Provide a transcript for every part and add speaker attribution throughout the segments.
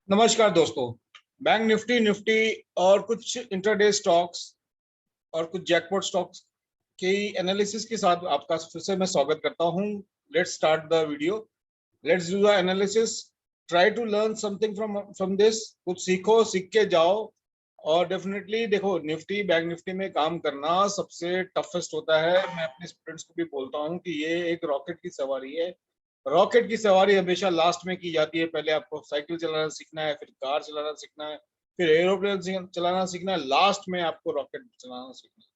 Speaker 1: नमस्कार दोस्तों। Bank Nifty Nifty और कुछ इंट्राडे स्टॉक्स और कुछ जैकपॉट स्टॉक्स के एनालिसिस के साथ आपका फिर से मैं स्वागत करता हूं। Let's start the video. Let's do the analysis. Try to learn something from this. कुछ सीखो, सीख के जाओ। और डेफिनेटली देखो, निफ्टी बैंक निफ्टी में काम करना सबसे टफेस्ट होता है। मैं अपने स्टूडेंट्स को भी बोलता हूं कि ये एक रॉकेट की सवारी है। रॉकेट की सवारी हमेशा लास्ट में की जाती है। पहले आपको साइकिल चलाना सीखना है, फिर कार चलाना सीखना है, फिर एरोप्लेन चलाना सीखना है, लास्ट में आपको रॉकेट चलाना सीखना है।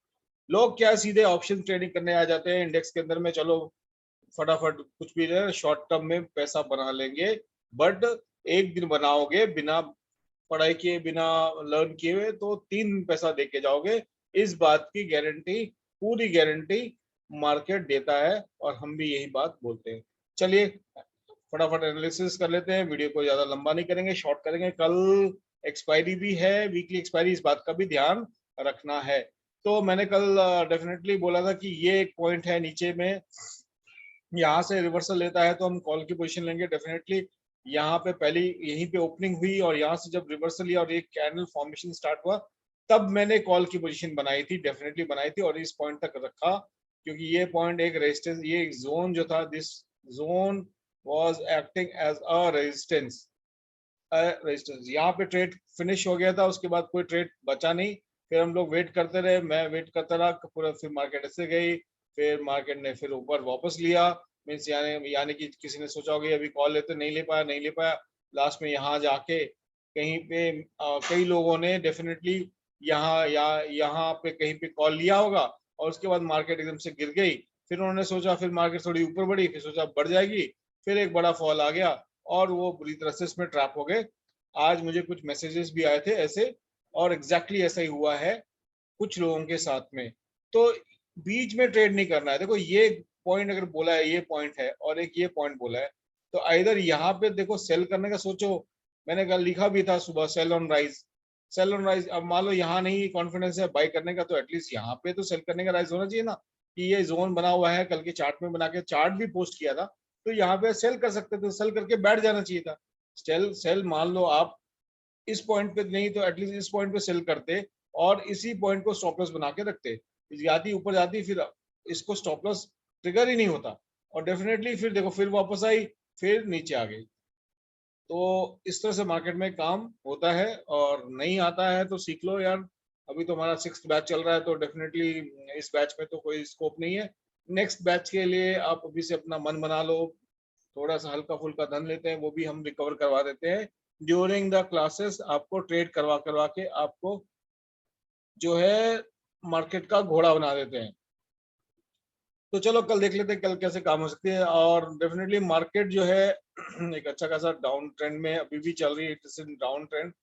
Speaker 1: लोग क्या सीधे ऑप्शन ट्रेडिंग करने आ जाते हैं इंडेक्स के अंदर में, चलो फटाफट कुछ भी शॉर्ट टर्म में पैसा बना लेंगे। बट एक दिन बनाओगे बिना पढ़ाई किए, बिना लर्न किए हुए, तो 3 दिन पैसा दे के जाओगे। इस बात की गारंटी, पूरी गारंटी मार्केट देता है और हम भी यही बात बोलते हैं। चलिए फटाफट एनालिसिस कर लेते हैं। वीडियो को ज्यादा लंबा नहीं करेंगे, शॉर्ट करेंगे। कल एक्सपायरी भी है, वीकली एक्सपायरी, इस बात का भी ध्यान रखना है। तो मैंने कल डेफिनेटली बोला था कि ये एक पॉइंट है नीचे में, यहाँ से रिवर्सल लेता है तो हम कॉल की पोजीशन लेंगे डेफिनेटली। यहाँ पे पहली यहीं पे ओपनिंग हुई और यहाँ से जब रिवर्सल लिया और एक कैंडल फॉर्मेशन स्टार्ट हुआ, तब मैंने कॉल की पोजीशन बनाई थी, डेफिनेटली बनाई थी, और इस पॉइंट तक रखा क्योंकि ये पॉइंट एक रेजिस्टेंस, ये एक जोन जो था, this zone was acting as a resistance. यहाँ पे ट्रेड फिनिश हो गया था, उसके बाद कोई ट्रेड बचा नहीं। फिर हम लोग वेट करते रहे, मैं वेट करता रहा पूरा। फिर मार्केट ऐसे गई, फिर मार्केट ने फिर ऊपर वापस लिया। मीन्स यानी यानी कि किसी ने सोचा होगा अभी कॉल लेते, नहीं ले पाया, नहीं ले पाया। लास्ट में यहाँ जाके कहीं पे कई लोगों ने डेफिनेटली यहाँ पे कहीं पे कॉल लिया होगा और उसके बाद मार्केट एकदम से गिर गई। फिर उन्होंने सोचा, फिर मार्केट थोड़ी ऊपर बढ़ी, फिर सोचा बढ़ जाएगी, फिर एक बड़ा फॉल आ गया और वो बुरी तरह से इसमें ट्रैप हो गए। आज मुझे कुछ मैसेजेस भी आए थे ऐसे, और एग्जैक्टली ऐसा ही हुआ है कुछ लोगों के साथ में। तो बीच में ट्रेड नहीं करना है। देखो ये पॉइंट अगर बोला है, ये पॉइंट है, और एक ये पॉइंट बोला है, तो आइदर यहाँ पे देखो सेल करने का सोचो। मैंने कल लिखा भी था सुबह, sell on rise, sell on rise. अब मान लो यहाँ नहीं कॉन्फिडेंस है बाई करने का, तो एटलीस्ट यहाँ पे तो सेल करने का राइज होना चाहिए ना, कि ये जोन बना हुआ है। कल के चार्ट में बना के चार्ट भी पोस्ट किया था, तो यहाँ पे सेल कर सकते थे, सेल करके बैठ जाना चाहिए था। सेल सेल मान लो आप इस पॉइंट पे नहीं तो एटलीस्ट इस पॉइंट पे सेल करते और इसी पॉइंट को स्टॉप लॉस बना के रखते। जाती ऊपर जाती, फिर इसको स्टॉप लॉस ट्रिगर ही नहीं होता, और डेफिनेटली फिर देखो फिर वापस आई, फिर नीचे आ गई। तो इस तरह से मार्केट में काम होता है, और नहीं आता है तो सीख लो यार। अभी तो हमारा 6th बैच चल रहा है, तो डेफिनेटली इस बैच में तो कोई स्कोप नहीं है। नेक्स्ट बैच के लिए आप अभी से अपना मन बना लो। थोड़ा सा हल्का फुल्का धन लेते हैं, वो भी हम रिकवर करवा देते हैं ड्यूरिंग द क्लासेस। आपको ट्रेड करवा करवा के आपको जो है मार्केट का घोड़ा बना देते हैं। तो चलो कल देख लेते हैं कल कैसे काम हो सकती है। और डेफिनेटली मार्केट जो है एक अच्छा खासा डाउन ट्रेंड में अभी भी चल रही है। It's in down trend,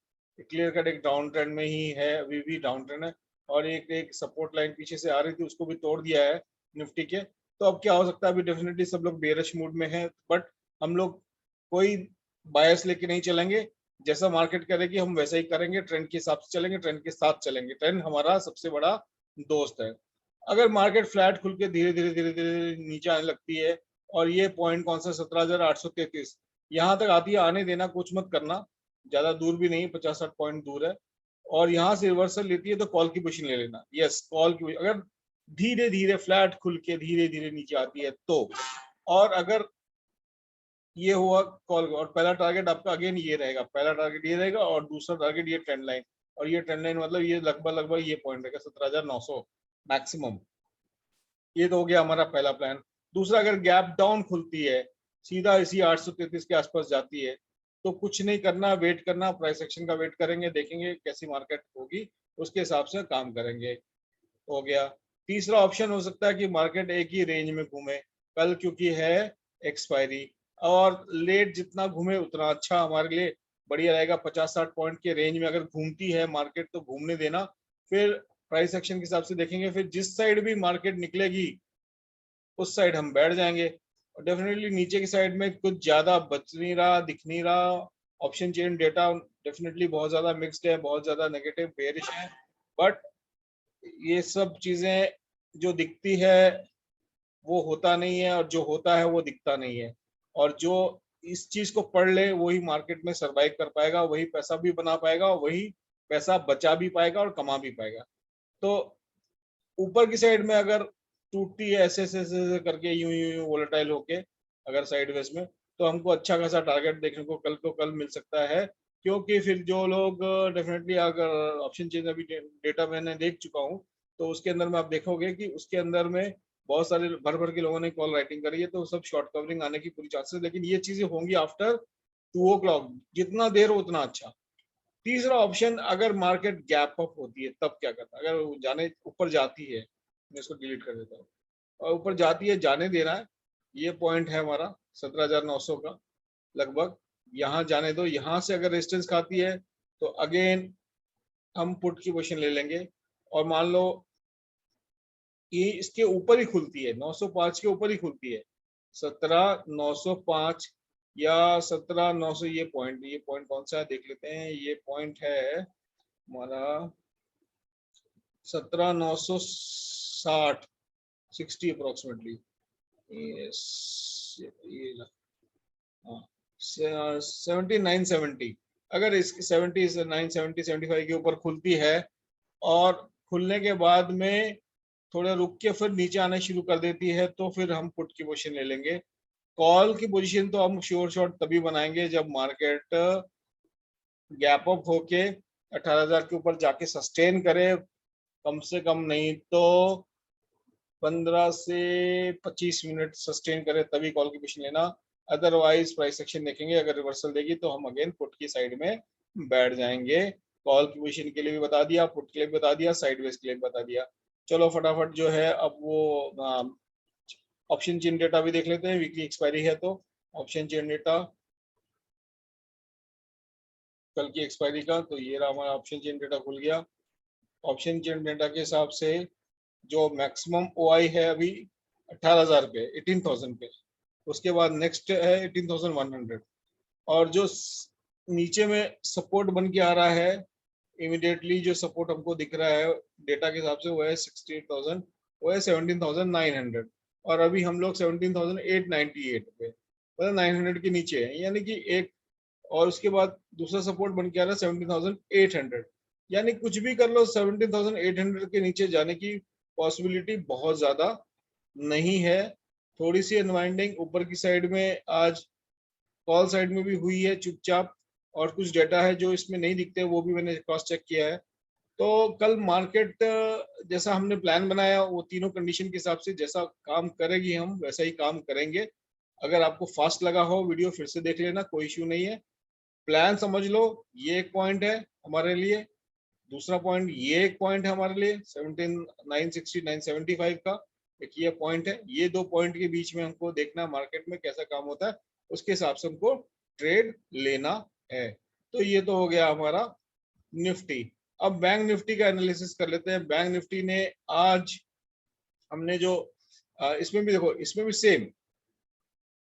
Speaker 1: clear cut एक डाउन ट्रेंड में ही है, अभी भी डाउन ट्रेंड है। और एक सपोर्ट लाइन पीछे से आ रही थी, उसको भी तोड़ दिया है निफ्टी के। तो अब क्या हो सकता है, अभी डेफिनेटली सब लोग बेरिश मूड में है, बट हम लोग कोई बायस लेके नहीं चलेंगे। जैसा मार्केट करेगी हम वैसा ही करेंगे, ट्रेंड के हिसाब से चलेंगे, ट्रेंड के साथ चलेंगे। ट्रेंड हमारा सबसे बड़ा दोस्त है। अगर मार्केट फ्लैट खुल के धीरे धीरे धीरे धीरे नीचे आने लगती है, और ये पॉइंट कौन सा 17,833 यहाँ तक आती है, आने देना, कुछ मत करना, ज्यादा दूर भी नहीं, 50-60 पॉइंट दूर है। और यहाँ से रिवर्सल लेती है तो कॉल की पोजीशन ले लेना। यस, कॉल की अगर धीरे धीरे फ्लैट खुल के धीरे धीरे नीचे आती है तो। और अगर ये हुआ कॉल, और पहला टारगेट आपका अगेन ये रहेगा, पहला टारगेट ये रहेगा और दूसरा टारगेट ये ट्रेंड लाइन। और ये ट्रेंड लाइन मतलब ये लगभग लगभग ये पॉइंट रहेगा 17,900 मैक्सिमम। ये तो हो गया हमारा पहला प्लान। दूसरा, अगर गैप डाउन खुलती है, सीधा इसी 833 के आसपास जाती है, तो कुछ नहीं करना, वेट करना, प्राइस एक्शन का वेट करेंगे, देखेंगे कैसी मार्केट होगी, उसके हिसाब से काम करेंगे। हो गया। तीसरा ऑप्शन हो सकता है कि मार्केट एक ही रेंज में घूमे कल, क्योंकि है एक्सपायरी, और लेट जितना घूमे उतना अच्छा हमारे लिए बढ़िया रहेगा। 50-60 पॉइंट के रेंज में अगर घूमती है मार्केट तो घूमने देना, फिर प्राइस एक्शन के हिसाब से देखेंगे, फिर जिस साइड भी मार्केट निकलेगी उस साइड हम बैठ जाएंगे। और डेफिनेटली नीचे की साइड में कुछ ज्यादा बच नहीं रहा, दिख नहीं रहा। ऑप्शन चेन डेटा डेफिनेटली बहुत ज्यादा मिक्स्ड है, बहुत ज्यादा नेगेटिव बेरिश है। बट ये सब चीजें जो दिखती है वो होता नहीं है, और जो होता है वो दिखता नहीं है। और जो इस चीज को पढ़ ले वही मार्केट में सरवाइव कर पाएगा, वही पैसा भी बना पाएगा, वही पैसा बचा भी पाएगा और कमा भी पाएगा। तो ऊपर की साइड में अगर टूटती है ऐसे ऐसे ऐसे करके यूं यूं वोलेटाइल होके अगर साइडवेज में, तो हमको अच्छा खासा टारगेट देखने को कल मिल सकता है। क्योंकि फिर जो लोग डेफिनेटली अगर ऑप्शन चेंज अभी डेटा मैंने देख चुका हूँ, तो उसके अंदर में आप देखोगे कि उसके अंदर में बहुत सारे भर भर के लोगों ने कॉल राइटिंग करी है, तो सब शॉर्ट कवरिंग आने की पूरी चांसेस, लेकिन ये चीजें होंगी आफ्टर 2 o'clock, जितना देर हो उतना अच्छा। तीसरा ऑप्शन, अगर मार्केट गैप अप होती है तब क्या करना, अगर वो जाने ऊपर जाती है, मैं इसको डिलीट कर देता हूँ, और ऊपर जाती है, जाने देना है। ये पॉइंट है हमारा 17,900 का लगभग, यहाँ जाने दो। यहाँ से अगर रेजिस्टेंस खाती है तो अगेन हम पुट की पोजीशन ले लेंगे, और मान लो कि इसके ऊपर ही खुलती है, 905 के ऊपर ही खुलती है, 17,905 या 17,900, ये पॉइंट कौन सा है देख लेते हैं। ये पॉइंट है हमारा 17,960, 60 अप्रोक्सीमेटली। ये 17,970, अगर इसकी 17,970 75 के ऊपर खुलती है और खुलने के बाद में थोड़ा रुक के फिर नीचे आना शुरू कर देती है, तो फिर हम पुट की पोजीशन ले लेंगे। कॉल की पोजीशन तो हम श्योर शॉट तभी बनाएंगे जब मार्केट गैप अप होके 18,000 के ऊपर जाके सस्टेन करे, कम से कम नहीं तो 15 से 25 मिनट सस्टेन करे, तभी कॉल की पोजीशन लेना। अदरवाइज प्राइस एक्शन देखेंगे, अगर रिवर्सल देगी तो हम अगेन पुट की साइड में बैठ जाएंगे। कॉल की पोजीशन के लिए भी बता दिया, पुट के लिए भी बता दिया, साइडवेज के लिए भी बता दिया। चलो फटाफट जो है अब वो ऑप्शन चेन डेटा भी देख लेते हैं, वीकली एक्सपायरी है तो ऑप्शन चेन डेटा कल की एक्सपायरी का, तो ये रहा हमारा ऑप्शन चेन डेटा खुल गया। ऑप्शन चेन डेटा के हिसाब से जो मैक्सिमम ओआई है अभी 18,000 पे, 18,000 पे, उसके बाद नेक्स्ट है 18,100, और जो नीचे में सपोर्ट बन के आ रहा है इमीडिएटली, जो सपोर्ट हमको दिख रहा है डेटा के हिसाब से वो है 68,000, वो है 17,900, और अभी हम लोग 17,898 पे, मतलब 900 के नीचे है, यानी कि एक, और उसके बाद दूसरा सपोर्ट बन के आ रहा है 17,800, यानी कुछ भी कर लो 17,800 के नीचे जाने की पॉसिबिलिटी बहुत ज्यादा नहीं है। थोड़ी सी अनवाइंडिंग ऊपर की साइड में आज कॉल साइड में भी हुई है चुपचाप, और कुछ डेटा है जो इसमें नहीं दिखते, वो भी मैंने क्रॉस चेक किया है। तो कल मार्केट जैसा हमने प्लान बनाया वो तीनों कंडीशन के हिसाब से जैसा काम करेगी हम वैसा ही काम करेंगे। अगर आपको फास्ट लगा हो वीडियो फिर से देख लेना, कोई इश्यू नहीं है। प्लान समझ लो, ये एक पॉइंट है हमारे लिए, दूसरा पॉइंट ये एक पॉइंट है हमारे लिए 17,960 975 का, एक ये पॉइंट है। ये दो पॉइंट के बीच में हमको देखना है मार्केट में कैसा काम होता है, उसके हिसाब से हमको ट्रेड लेना है। तो ये तो हो गया हमारा निफ्टी। अब बैंक निफ्टी का एनालिसिस कर लेते हैं। बैंक निफ्टी ने आज हमने जो इसमें भी देखो, इसमें भी सेम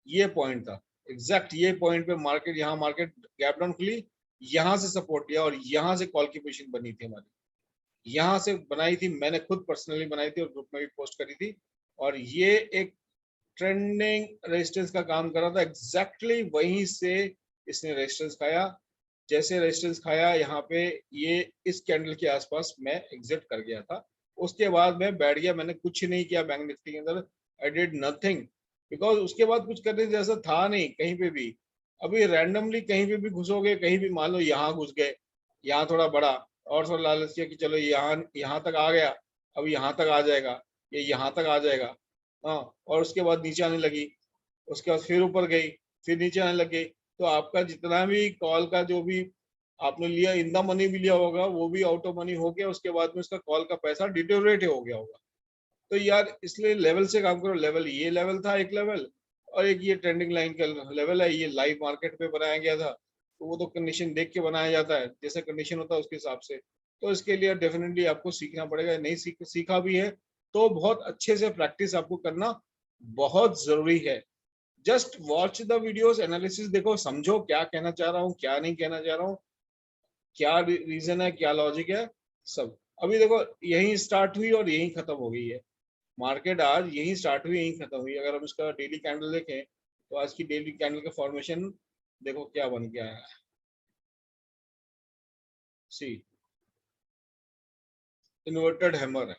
Speaker 1: ये पॉइंट था, एग्जैक्ट ये पॉइंट पे मार्केट, यहाँ मार्केट गैप डाउन खुली, यहाँ से सपोर्ट लिया और यहाँ से कॉल की पोजीशन बनी थी हमारी, यहाँ से बनाई थी, मैंने खुद पर्सनली बनाई थी और ग्रुप में भी पोस्ट करी थी। और ये एक ट्रेंडिंग रेजिस्टेंस का काम कर रहा था, एग्जैक्टली वहीं से इसने रेजिस्टेंस खाया। जैसे रेजिस्टेंस खाया यहाँ पे, ये इस कैंडल के आसपास मैं एग्जिट कर गया था, उसके बाद मैं बैठ गया, मैंने कुछ नहीं किया बैंक निफ्टी के अंदर, आई डिड नथिंग, बिकॉज उसके बाद कुछ करने जैसा था नहीं कहीं पे भी। अभी रैंडमली कहीं पे भी घुसोगे, कहीं भी मान लो यहाँ घुस गए, यहाँ थोड़ा बड़ा और थोड़ा लालच किया कि चलो यहाँ यहाँ तक आ गया, अब यहाँ तक आ जाएगा, ये यहाँ तक आ जाएगा, हाँ, और उसके बाद नीचे आने लगी, उसके बाद फिर ऊपर गई, फिर नीचे आने लग गई। तो आपका जितना भी कॉल का जो भी आपने लिया, इन द मनी भी लिया होगा, वो भी आउट ऑफ मनी हो गया, उसके बाद में उसका कॉल का पैसा डिटोरेट हो गया होगा। तो यार इसलिए लेवल से काम करो। लेवल, ये लेवल था एक लेवल, और एक ये ट्रेंडिंग लाइन का लेवल है, ये लाइव मार्केट पे बनाया गया था, तो वो तो कंडीशन देख के बनाया जाता है, जैसा कंडीशन होता है उसके हिसाब से। तो इसके लिए डेफिनेटली आपको सीखना पड़ेगा, नहीं सीखा भी है तो बहुत अच्छे से प्रैक्टिस आपको करना बहुत जरूरी है। Just watch the videos, analysis देखो, समझो क्या कहना चाह रहा हूँ, क्या नहीं कहना चाह रहा हूँ, क्या रीजन है, क्या लॉजिक है, सब। अभी देखो यही स्टार्ट हुई और यही खत्म हो गई है मार्केट, आज यही स्टार्ट हुई यही खत्म हुई। अगर हम इसका डेली कैंडल देखें तो आज की डेली कैंडल का फॉर्मेशन देखो क्या बन गया है। सी इन्वर्टेड हैमर है,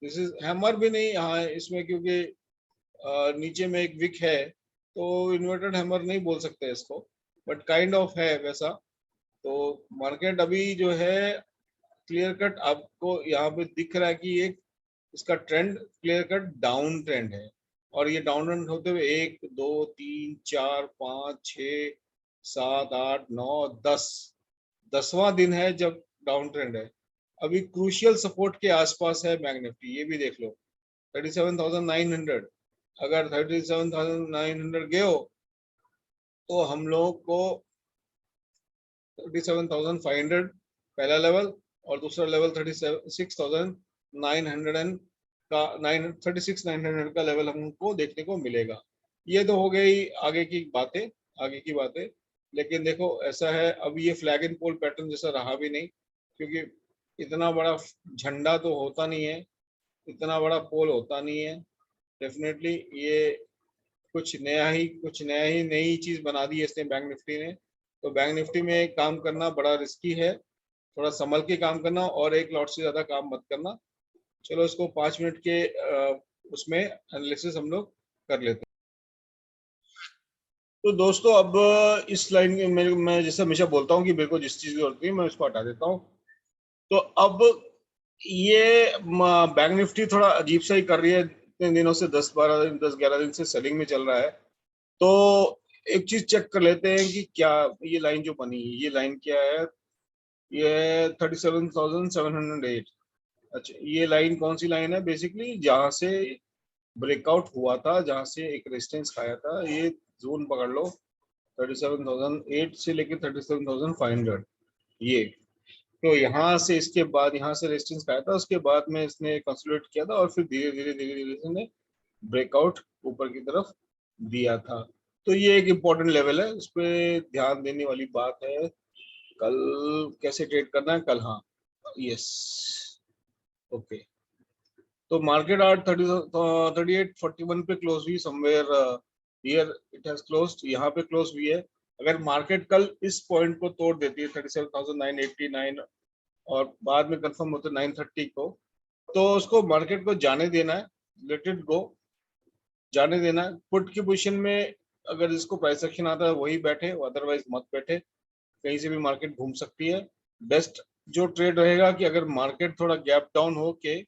Speaker 1: दिस इज हैमर भी नहीं हाँ इसमें, क्योंकि नीचे में एक विक है तो इन्वर्टेड हैमर नहीं बोल सकते इसको, बट काइंड ऑफ है वैसा। तो मार्केट अभी जो है क्लियर कट आपको यहाँ पे दिख रहा है कि एक इसका trend clear cut down trend है, और ये डाउन ट्रेंड होते हुए 1 2 3 4 5 6 7 8 9 10 10वां दिन है जब डाउन ट्रेंड है। अभी क्रूशियल सपोर्ट के आसपास है बैंक निफ्टी, ये भी देख लो 37,900। अगर 37,900 गए हो तो हम लोग को 37,500 पहला लेवल, और दूसरा लेवल 36,900 का 36,900 का लेवल हमको देखने को मिलेगा। ये तो हो गई आगे की बातें, आगे की बातें। लेकिन देखो ऐसा है, अब ये फ्लैग एंड पोल पैटर्न जैसा रहा भी नहीं, क्योंकि इतना बड़ा झंडा तो होता नहीं है, इतना बड़ा पोल होता नहीं है। डेफिनेटली ये कुछ नया ही नई चीज बना दी है इसने बैंक निफ्टी ने। तो बैंक निफ्टी में काम करना बड़ा रिस्की है, थोड़ा संभल के काम करना, और एक लॉट से ज्यादा काम मत करना। चलो इसको 5 मिनट के उसमें एनालिसिस हम लोग कर लेते हैं। तो दोस्तों अब इस लाइन में मैं जैसे हमेशा बोलता हूँ कि मेरे को जिस चीज की जरूरत है मैं उसको हटा देता हूँ। तो अब ये बैंक निफ्टी थोड़ा अजीब सा ही कर रही है, इतने दिनों से 10-11 दिन से सेलिंग में चल रहा है। तो एक चीज चेक कर लेते हैं कि क्या ये लाइन जो बनी है, ये लाइन क्या है, ये 37,708। अच्छा, ये लाइन कौन सी लाइन है, बेसिकली जहां से ब्रेकआउट हुआ था, जहां से एक रेजिस्टेंस खाया था, ये जोन पकड़ लो 37,008 से लेके 37,500, ये। तो यहाँ से इसके बाद यहाँ से रेजिस्टेंस खाया था, उसके बाद में इसने कंसोलिडेट किया था, और फिर धीरे धीरे धीरे धीरे इसने ब्रेकआउट ऊपर की तरफ दिया था। तो ये एक इम्पोर्टेंट लेवल है, उस पर ध्यान देने वाली बात है। कल कैसे ट्रेड करना है कल, हाँ यस ओके। तो मार्केट आज 3841 पे क्लोज हुई, somewhere here it has closed, यहाँ पे क्लोज हुई है। अगर मार्केट कल इस पॉइंट को तोड़ देती है 37,989 और बाद में कंफर्म होता है 930 को, तो उसको मार्केट को जाने देना है, लेट इट गो, जाने देना है। पुट की पोजीशन में अगर इसको प्राइस एक्शन आता है वही बैठे, अदरवाइज मत बैठे, कहीं से भी मार्केट घूम सकती है। बेस्ट जो ट्रेड रहेगा कि अगर मार्केट थोड़ा गैप डाउन हो के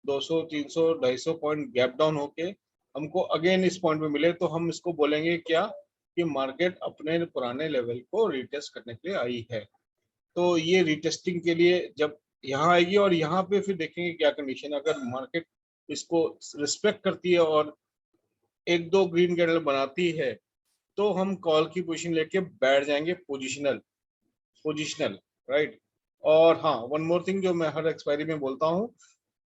Speaker 1: 200 300 250 पॉइंट गैप डाउन होके हमको अगेन इस पॉइंट पे मिले, तो हम इसको बोलेंगे क्या कि मार्केट अपने पुराने लेवल को रिटेस्ट करने के लिए आई है। तो ये रिटेस्टिंग के लिए जब यहाँ आएगी, और यहाँ पे फिर देखेंगे क्या कंडीशन। अगर मार्केट इसको रिस्पेक्ट करती है और 1-2 ग्रीन कैंडल बनाती है, तो हम कॉल की पोजीशन लेके बैठ जाएंगे, पोजिशनल पोजिशनल राइट। और हाँ, वन मोर थिंग जो मैं हर एक्सपायरी में बोलता हूँ,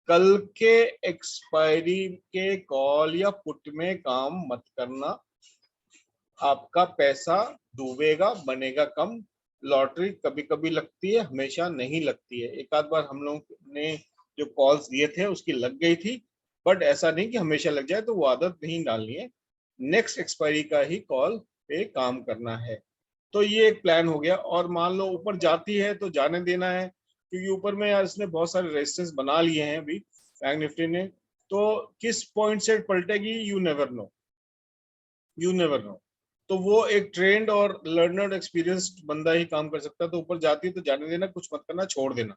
Speaker 1: कल के एक्सपायरी के कॉल या पुट में काम मत करना, आपका पैसा डूबेगा, बनेगा कम। लॉटरी कभी कभी लगती है, हमेशा नहीं लगती है। एक आध बार हम लोग ने जो कॉल्स दिए थे उसकी लग गई थी, बट ऐसा नहीं कि हमेशा लग जाए, तो वो आदत नहीं डालनी है। नेक्स्ट एक्सपायरी का ही कॉल पे काम करना है। तो ये एक प्लान हो गया। और मान लो ऊपर जाती है तो जाने देना है, क्योंकि ऊपर में यार इसने बहुत सारे रेजिस्टेंस बना लिए हैं अभी बैंक निफ्टी ने, तो किस पॉइंट से पलटेगी you never know, you never know. तो वो एक ट्रेंड और लर्नर्ड एक्सपीरियंस्ड बंदा ही काम कर सकता है। तो ऊपर जाती है तो जाने देना, कुछ मत करना, छोड़ देना।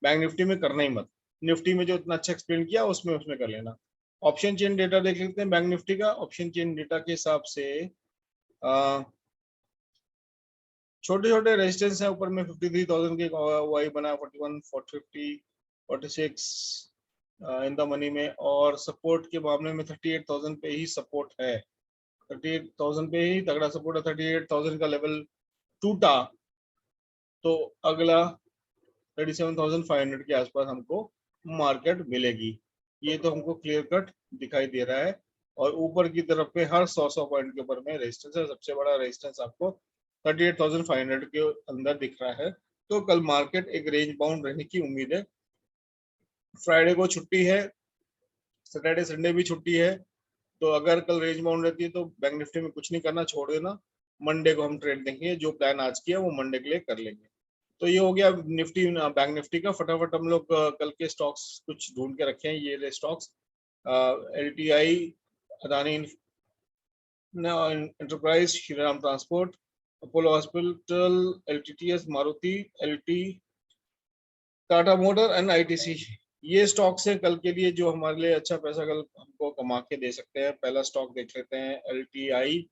Speaker 1: बैंक निफ्टी में करना ही मत, निफ्टी में जो इतना अच्छा एक्सप्लेन किया उसमें उसमें कर लेना। ऑप्शन चेन डेटा देख लेते हैं बैंक निफ्टी का। ऑप्शन चेन डेटा के हिसाब से छोटे छोटे रेजिस्टेंस है ऊपर में 53,000 के वाई बना, 41 450 46 इन द मनी में। और सपोर्ट के मामले में 38,000 पे ही सपोर्ट है, 38,000 पे ही तगड़ा सपोर्ट है। 38,000 का लेवल टूटा तो अगला 37,500 के आसपास हमको मार्केट मिलेगी, ये तो हमको क्लियर कट दिखाई दे रहा है। और ऊपर की तरफ पे हर 100 पॉइंट के ऊपर में रेजिस्टेंस है, सबसे बड़ा रेजिस्टेंस आपको 38,500 के अंदर दिख रहा है। तो कल मार्केट एक रेंज बाउंड रहने की उम्मीद है। फ्राइडे को छुट्टी है, सैटरडे संडे भी छुट्टी है, तो अगर कल रेंज बाउंड रहती है तो बैंक निफ्टी में कुछ नहीं करना, छोड़ देना, मंडे को हम ट्रेड देंगे, जो प्लान आज किया वो मंडे के लिए कर लेंगे। तो ये हो गया निफ्टी बैंक निफ्टी का। फटाफट हम लोग कल के स्टॉक्स कुछ ढूंढ के रखे हैं। ये रहे stocks, LTI, Adani enterprise, Shriram transport, Apollo hospital, LTTS, Maruti, LT, Tata motor and ITC। ये स्टॉक्स है कल के लिए जो हमारे लिए अच्छा पैसा कल हमको कमा के दे सकते हैं। पहला स्टॉक देख लेते हैं, LTI।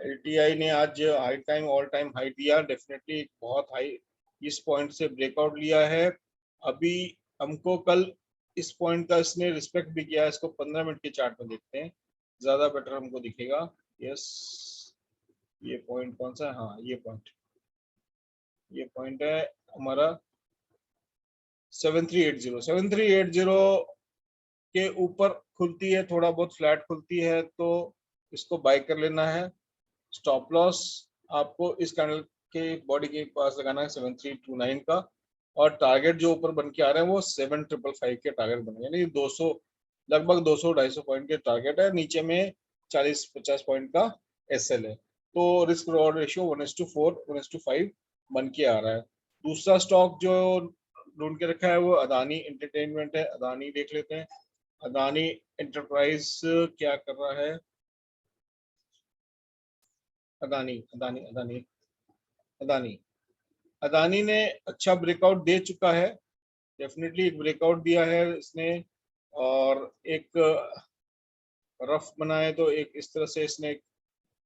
Speaker 1: LTI ने आज high time all time high दिया, डेफिनेटली बहुत हाई इस पॉइंट से ब्रेकआउट लिया है। अभी हमको कल इस पॉइंट का इसने रिस्पेक्ट भी किया है। इसको 15 मिनट के चार्ट में देखते हैं, ज्यादा बेटर हमको दिखेगा। यस, ये पॉइंट कौन सा है? हाँ, ये पॉइंट है हमारा 7380। 7380 के ऊपर खुलती है, थोड़ा बहुत फ्लैट खुलती है तो इसको बाय कर लेना है। स्टॉप लॉस आपको इस कैंडल के बॉडी के पास लगाना है 7329 का, और टारगेट जो ऊपर बन के आ रहे हैं वो 7555 के टारगेट बन गए, यानी 200, लगभग 200-250 पॉइंट के टारगेट है। नीचे में 40-50 पॉइंट का SL है। तो रिस्क रिवॉर्ड रेशियो 1:4, 1:5 बन के आ रहा है। दूसरा स्टॉक जो ढूंढ के रखा है वो अदानी एंटरटेनमेंट है। अदानी देख लेते हैं, अदानी एंटरप्राइज क्या कर रहा है। अदानी अदानी अदानी अदानी अदानी ने अच्छा ब्रेकआउट दे चुका है, डेफिनेटली एक ब्रेकआउट दिया है इसने, और एक रफ बनाए तो एक इस तरह से इसने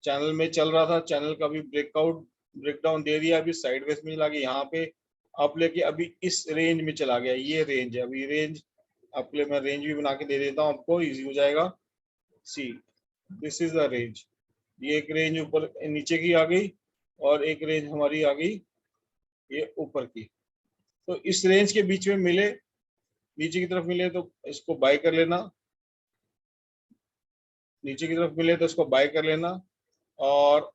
Speaker 1: चैनल में चल रहा था, चैनल का भी ब्रेकडाउन दे दिया, अभी साइडवेज में चला गया, यहाँ पे आप लेके अभी इस रेंज में चला गया। ये रेंज है, अभी रेंज आपके लिए मैं रेंज भी बना के दे देता हूँ, आपको इजी हो जाएगा। सी, दिस इज द रेंज। ये एक रेंज ऊपर नीचे की आ गई और एक रेंज हमारी आ गई ये ऊपर की। तो इस रेंज के बीच में मिले, नीचे की तरफ मिले तो इसको बाय कर लेना, नीचे की तरफ मिले तो इसको बाय कर लेना। और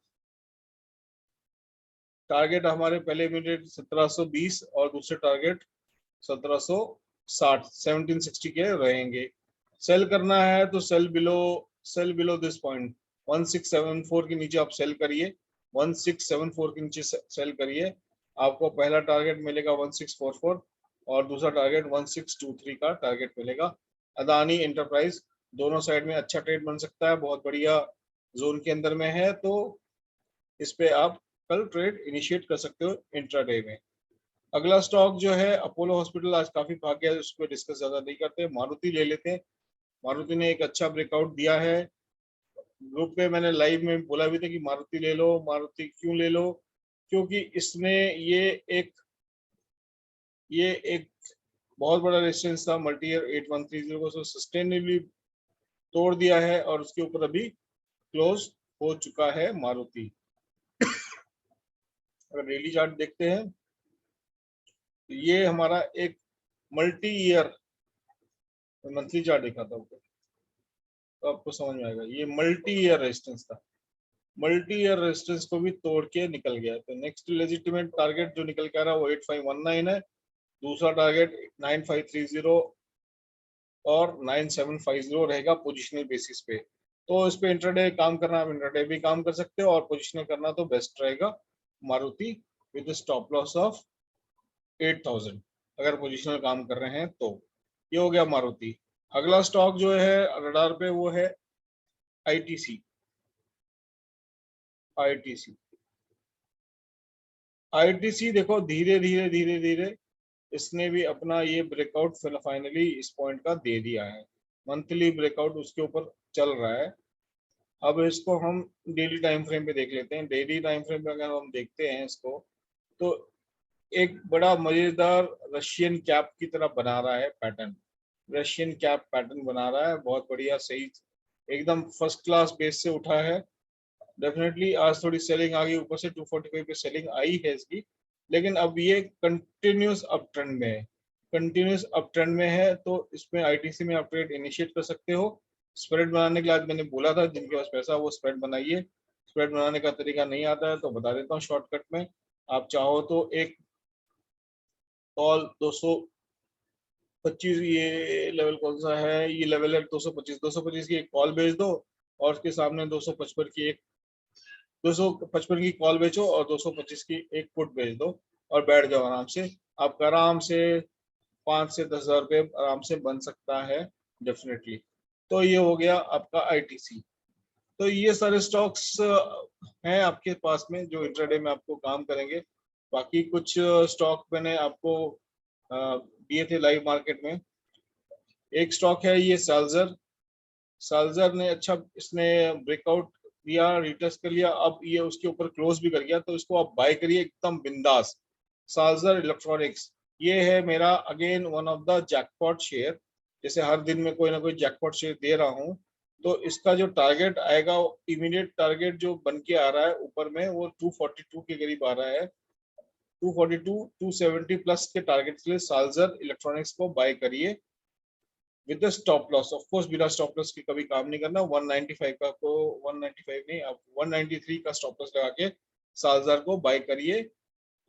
Speaker 1: टारगेट हमारे पहले इमीडिएट 1720 और दूसरे टारगेट 1760, 1760 के रहेंगे। सेल करना है तो सेल बिलो दिस पॉइंट 1674 के नीचे आप सेल करिए, 1674 के नीचे सेल करिए। आपको पहला टारगेट मिलेगा 1644 और दूसरा टारगेट 1623 का टारगेट मिलेगा। अदानी एंटरप्राइज दोनों साइड में अच्छा ट्रेड बन सकता है, बहुत बढ़िया जोन के अंदर में है, तो इस पे आप कल ट्रेड इनिशिएट कर सकते हो इंट्राडे में। अगला स्टॉक जो है अपोलो हॉस्पिटल, आज काफी भाग गया, उस पर डिस्कस ज्यादा नहीं करते। मारुति ले लेते हैं। मारुति ने एक अच्छा ब्रेकआउट दिया है। ग्रुप पे मैंने लाइव में बोला भी था कि मारुति ले लो। मारुति क्यों ले लो? क्योंकि इसने ये एक बहुत बड़ा रेजिस्टेंस था मल्टी ईयर 8130 को सस्टेनेबली तोड़ दिया है और उसके ऊपर अभी क्लोज हो चुका है मारुति। अगर डेली चार्ट देखते हैं तो ये हमारा एक मल्टी ईयर मंथली चार्ट देखा था ऊपर, तो आपको समझ में आएगा। ये मल्टी ईयर रेजिस्टेंस था, मल्टी ईयर रेजिस्टेंस को भी तोड़ के निकल गया। तो नेक्स्ट लेजिटिमेट टारगेट जो निकल के आ रहा है वो 8519 है, दूसरा टारगेट 9530 और 9750 रहेगा पोजिशनल बेसिस पे। तो इस पे इंट्राडे काम करना, आप इंट्राडे भी काम कर सकते हो और पोजिशनल करना तो बेस्ट रहेगा Maruti with stop loss of 8000 अगर पोजिशनल काम कर रहे हैं तो। ये हो गया मारुति। अगला स्टॉक जो है रडार पे वो है ITC। ITC देखो धीरे धीरे इसने भी अपना ये ब्रेकआउट फाइनली इस पॉइंट का दे दिया है। मंथली ब्रेकआउट उसके ऊपर चल रहा है। अब इसको हम डेली टाइम फ्रेम पे देख लेते हैं। डेली टाइम फ्रेम पे अगर हम देखते हैं इसको तो एक बड़ा मजेदार रशियन कैप की तरह बना रहा है पैटर्न, रशियन कैप पैटर्न बना रहा है, बहुत बढ़िया, सही, एकदम फर्स्ट क्लास बेस से उठा है। डेफिनेटली आज थोड़ी सेलिंग आ गई, ऊपर से 245 पे सेलिंग आई है इसकी, लेकिन अब ये कंटिन्यूस अप ट्रेंड में है, कंटिन्यूस अप ट्रेंड में है। तो इसमें ITC में आप ट्रेड इनिशिएट कर सकते हो। स्प्रेड बनाने के लिए आज मैंने बोला था जिनके पास पैसा वो स्प्रेड बनाइए। स्प्रेड बनाने का तरीका नहीं आता है तो बता देता हूँ शॉर्टकट में। आप चाहो तो एक कॉल 225, ये लेवल कौन सा है, ये लेवल है 225 की एक कॉल भेज दो और उसके सामने 255 की कॉल बेचो और 225 की एक पुट बेच दो और बैठ जाओ आराम से। आपका आराम से 5 से 10 हजार रुपये आराम से बन सकता है डेफिनेटली। तो ये हो गया आपका आईटीसी। तो ये सारे स्टॉक्स हैं आपके पास में जो इंट्राडे में आपको काम करेंगे। बाकी कुछ स्टॉक मैंने आपको दिए थे लाइव मार्केट में। एक स्टॉक है ये साल्जर। साल्जर ने अच्छा इसने ब्रेकआउट दिया, रिटेस्ट कर लिया, अब ये उसके ऊपर क्लोज भी कर गया, तो इसको आप बाय करिए एकदम बिंदास। साल्जर इलेक्ट्रॉनिक्स ये है मेरा again one of the jackpot share. जैसे हर दिन में कोई ना कोई जैकपॉट शेयर दे रहा हूँ, तो इसका जो टारगेट आएगा, इमीडिएट टारगेट जो बन के आ रहा है ऊपर में, वो 242 के करीब आ रहा है। 242 270 प्लस के टारगेट के लिए साल्जर इलेक्ट्रॉनिक्स को बाय करिए with stop loss. Of course बिना स्टॉप लॉस के कभी काम नहीं करना। 195 का को 195 नहीं, आप 193 का स्टॉप लॉस लगा के साल्जर को बाय करिए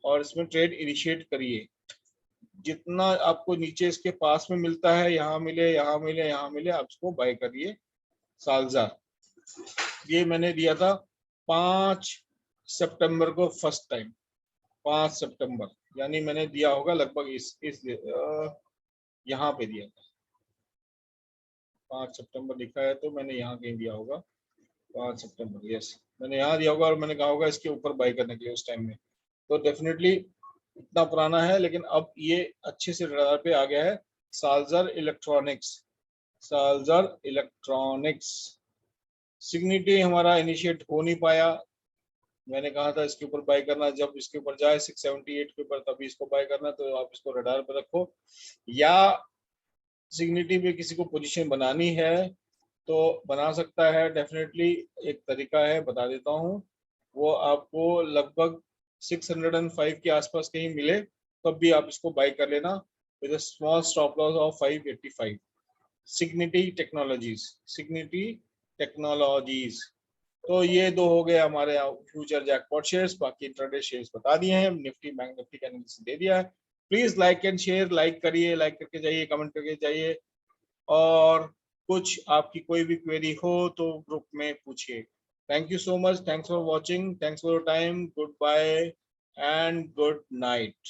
Speaker 1: और इसमें ट्रेड इनिशिएट करिए। जितना आपको नीचे इसके पास में मिलता है, यहाँ मिले यहाँ मिले यहाँ मिले, आप इसको बाय करिए साल्जर। ये मैंने दिया था 5 सितंबर को फर्स्ट टाइम। 5 सितंबर यानी मैंने दिया होगा लगभग इस यहाँ पे दिया था। 5 सितंबर लिखा है तो मैंने यहाँ कहीं दिया होगा 5 सितंबर। यस, मैंने यहाँ दिया होगा और मैंने कहा होगा इसके ऊपर बाय करने के लिए उस टाइम में। तो डेफिनेटली इतना पुराना है, लेकिन अब ये अच्छे से रडार पे आ गया है। साल्जर इलेक्ट्रॉनिक्स, साल्जर इलेक्ट्रॉनिक्स। सिग्निटी हमारा इनिशिएट हो नहीं पाया। मैंने कहा था इसके ऊपर बाय करना, जब इसके ऊपर जाए 678 के ऊपर तभी इसको बाय करना, तो आप इसको रडार पर रखो। या सिग्निटी पे किसी को पोजीशन बनानी है तो बना सकता है डेफिनेटली। एक तरीका है, बता देता हूँ। वो आपको लगभग 605 के आसपास कहीं मिले तब भी आप इसको बाय कर लेना with a small stop loss of 585। Cigniti Technologies, Cigniti Technologies. तो ये दो हो गए हमारे फ्यूचर जैकपॉट शेयर्स। बाकी इंट्राडे शेयर्स बता दिए हैं, निफ्टी बैंक निफ्टी का एनालिसिस दे दिया है। Please like and share, like करिए, लाइक करके जाइए, कमेंट करके जाइए, और कुछ आपकी कोई भी क्वेरी हो तो ग्रुप में पूछिए। Thank you so much, thanks for watching, thanks for your time, goodbye and good night.